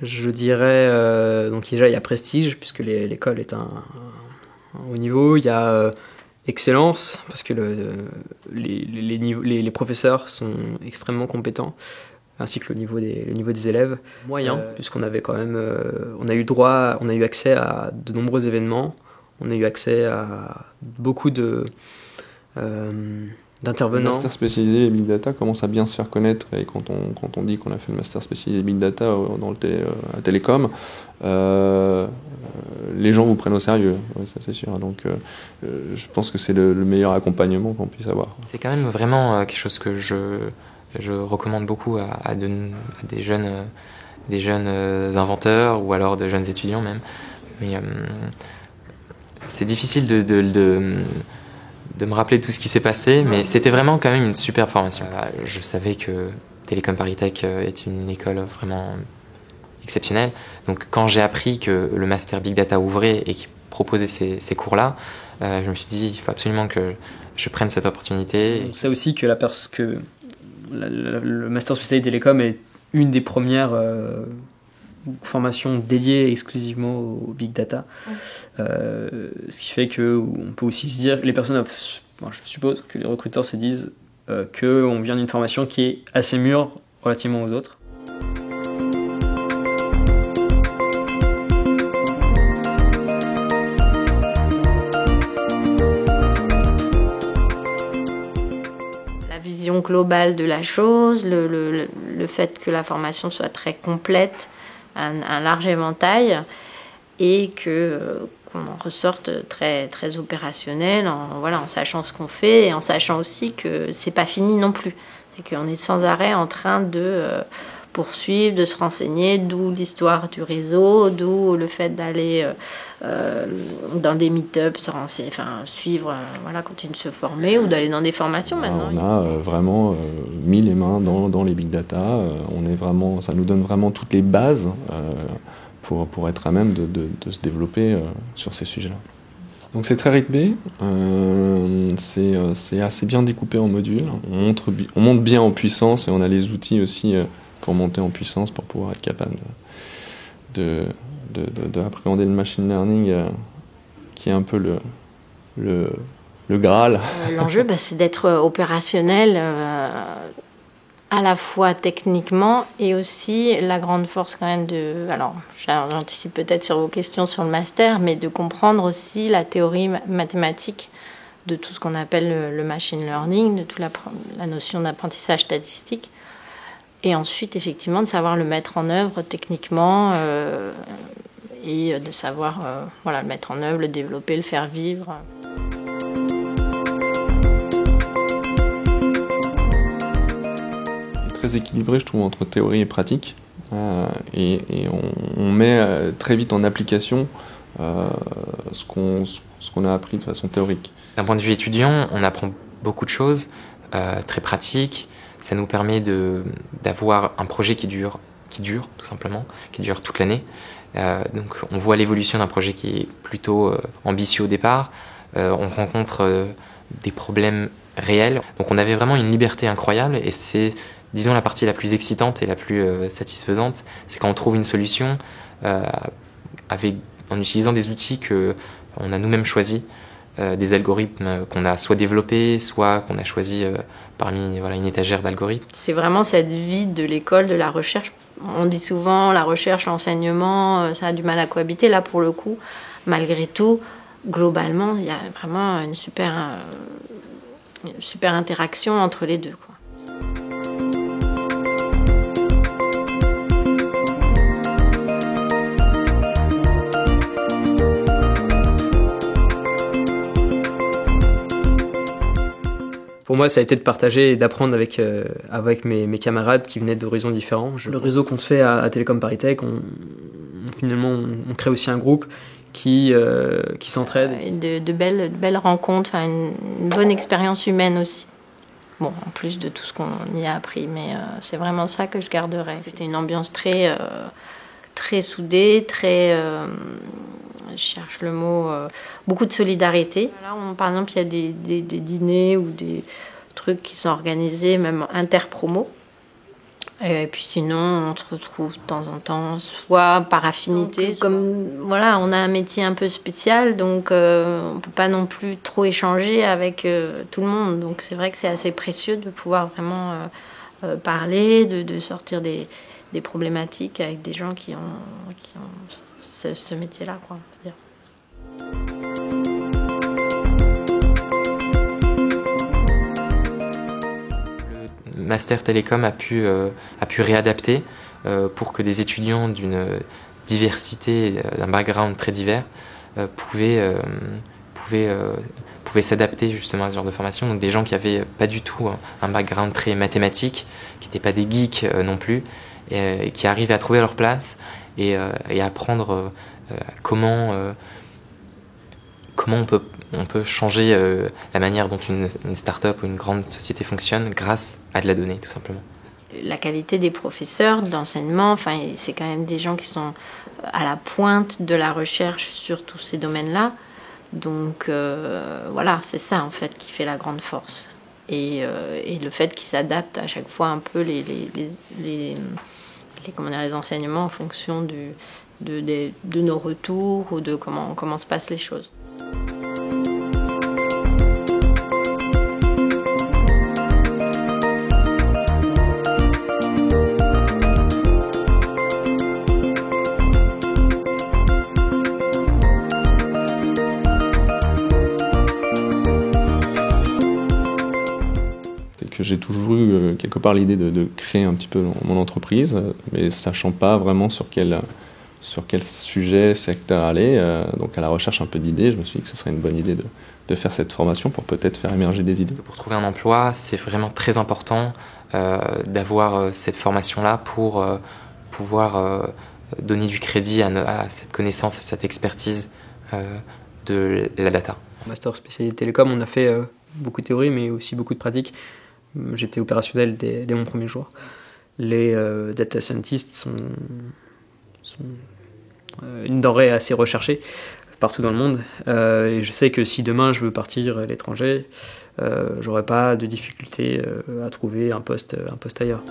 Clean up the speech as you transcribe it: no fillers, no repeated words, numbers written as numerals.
Je dirais, donc déjà il y a prestige, puisque l'école est un haut niveau, il y a excellence, parce que les professeurs sont extrêmement compétents, ainsi que le niveau des élèves. Moyen, puisqu'on avait quand même, on a eu accès à de nombreux événements, on a eu accès à beaucoup d'intervenants. Le master spécialisé et Big Data commence à bien se faire connaître, et quand on dit qu'on a fait le master spécialisé Big Data dans à Télécom, les gens vous prennent au sérieux, ouais, ça c'est sûr. Donc je pense que c'est le meilleur accompagnement qu'on puisse avoir. C'est quand même vraiment quelque chose que je recommande beaucoup à des jeunes inventeurs ou alors de jeunes étudiants même. Mais c'est difficile de me rappeler tout ce qui s'est passé, mais c'était vraiment quand même une super formation. Je savais que Télécom ParisTech est une école vraiment exceptionnelle. Donc quand j'ai appris que le master Big Data ouvrait et qu'il proposait ces cours-là, je me suis dit il faut absolument que je prenne cette opportunité. On sait aussi que le master spécialisé Télécom est une des premières formation dédiée exclusivement au Big Data. Ce qui fait qu'on peut aussi se dire, je suppose que les recruteurs se disent qu'on vient d'une formation qui est assez mûre relativement aux autres. La vision globale de la chose, le fait que la formation soit très complète, un large éventail, et qu'on en ressorte très, très opérationnel en sachant ce qu'on fait et en sachant aussi que c'est pas fini non plus, et qu'on est sans arrêt en train de poursuivre, de se renseigner, d'où l'histoire du réseau, d'où le fait d'aller dans des meet-ups, se renseigner, suivre, continuer de se former, ou d'aller dans des formations maintenant. On a vraiment mis les mains dans les big data, ça nous donne vraiment toutes les bases pour être à même de se développer sur ces sujets-là. Donc c'est très rythmé, c'est assez bien découpé en modules, on monte bien en puissance et on a les outils aussi pour monter en puissance, pour pouvoir être capable d'appréhender le machine learning qui est un peu le Graal. L'enjeu, c'est d'être opérationnel à la fois techniquement et aussi la grande force quand même alors j'anticipe peut-être sur vos questions sur le master, mais de comprendre aussi la théorie mathématique de tout ce qu'on appelle le machine learning, de toute la notion d'apprentissage statistique, et ensuite effectivement de savoir le mettre en œuvre techniquement et de savoir le mettre en œuvre, le développer, le faire vivre. Très équilibré, je trouve, entre théorie et pratique, et on met très vite en application ce qu'on a appris de façon théorique. D'un point de vue étudiant, on apprend beaucoup de choses très pratiques. Ça nous permet d'avoir un projet qui dure tout simplement, qui dure toute l'année. Donc on voit l'évolution d'un projet qui est plutôt ambitieux au départ. On rencontre des problèmes réels. Donc on avait vraiment une liberté incroyable, et c'est, disons, la partie la plus excitante et la plus satisfaisante, c'est quand on trouve une solution en utilisant des outils qu'on a nous-mêmes choisis, des algorithmes qu'on a soit développés, soit qu'on a choisis parmi une étagère d'algorithmes. C'est vraiment cette vie de l'école, de la recherche. On dit souvent la recherche, l'enseignement, ça a du mal à cohabiter. Là, pour le coup, malgré tout, globalement, il y a vraiment une super interaction entre les deux, quoi. Pour moi, ça a été de partager et d'apprendre avec mes camarades qui venaient d'horizons différents. Le réseau qu'on se fait à Télécom ParisTech, finalement, on crée aussi un groupe qui s'entraide. De belles rencontres, une bonne expérience humaine aussi. Bon, en plus de tout ce qu'on y a appris, mais c'est vraiment ça que je garderai. C'était une ambiance très, très soudée, très... je cherche le mot, beaucoup de solidarité. Là, par exemple, il y a des dîners ou des trucs qui sont organisés, même interpromos, Et puis sinon, on se retrouve de temps en temps, soit par affinité, comme voilà, on a un métier un peu spécial, donc on peut pas non plus trop échanger avec tout le monde. Donc c'est vrai que c'est assez précieux de pouvoir vraiment parler, de sortir des problématiques avec des gens qui ont ce métier-là, quoi, on peut dire. Master Télécom a pu réadapter pour que des étudiants d'une diversité, d'un background très divers pouvaient s'adapter justement à ce genre de formation. Donc des gens qui n'avaient pas du tout un background très mathématique, qui n'étaient pas des geeks non plus, et qui arrivaient à trouver leur place et à apprendre comment on peut changer la manière dont une start-up ou une grande société fonctionne grâce à de la donnée, tout simplement. La qualité des professeurs d'enseignement, c'est quand même des gens qui sont à la pointe de la recherche sur tous ces domaines-là. Donc voilà, c'est ça en fait qui fait la grande force. Et le fait qu'ils s'adaptent à chaque fois un peu les enseignements en fonction de nos retours ou de comment se passent les choses. J'ai toujours eu quelque part l'idée de créer un petit peu mon entreprise, mais sachant pas vraiment sur quel sujet, secteur aller. Donc à la recherche un peu d'idées, je me suis dit que ce serait une bonne idée de faire cette formation pour peut-être faire émerger des idées. Pour trouver un emploi, c'est vraiment très important d'avoir cette formation-là pour pouvoir donner du crédit à cette connaissance, à cette expertise de la data. En master spécialité télécom, on a fait beaucoup de théorie, mais aussi beaucoup de pratique. J'étais opérationnel dès mon premier jour. Les data scientists sont une denrée assez recherchée partout dans le monde. Et je sais que si demain je veux partir à l'étranger, j'aurai pas de difficulté à trouver un poste ailleurs.